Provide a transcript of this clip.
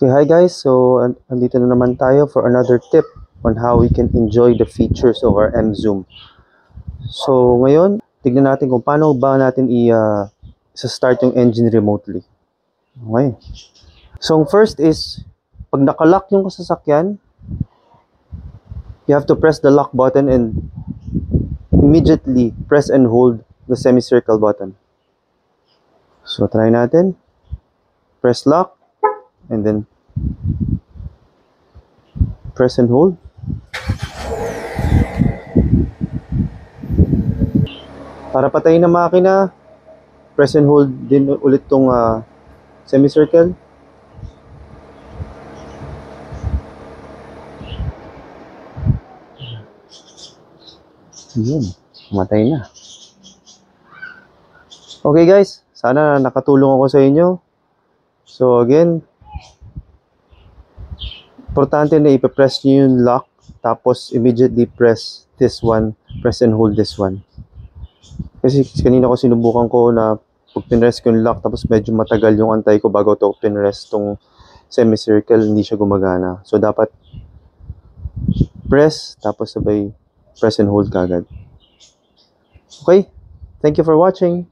Okay, hi guys. So, andito na naman tayo for another tip on how we can enjoy the features of our M-Zoom. So, ngayon, tignan natin kung paano ba natin i-start yung engine remotely. Okay. So, first is, pag nakalock yung sasakyan, you have to press the lock button and immediately press and hold the semicircle button. So, try natin. Press lock and then press and hold. Para patayin na makina, press and hold din ulit tong semicircle. Yun, matay na. Okay guys, sana nakatulong ako sa inyo. So again, importante na ipe-press nyo yung lock, tapos immediately press this one, press and hold this one. Kasi kanina ko sinubukan ko na pag pinrest ko yung lock, tapos medyo matagal yung antay ko bago to pinrest tong semicircle, hindi siya gumagana. So dapat press, tapos sabay press and hold kagad. Okay, thank you for watching.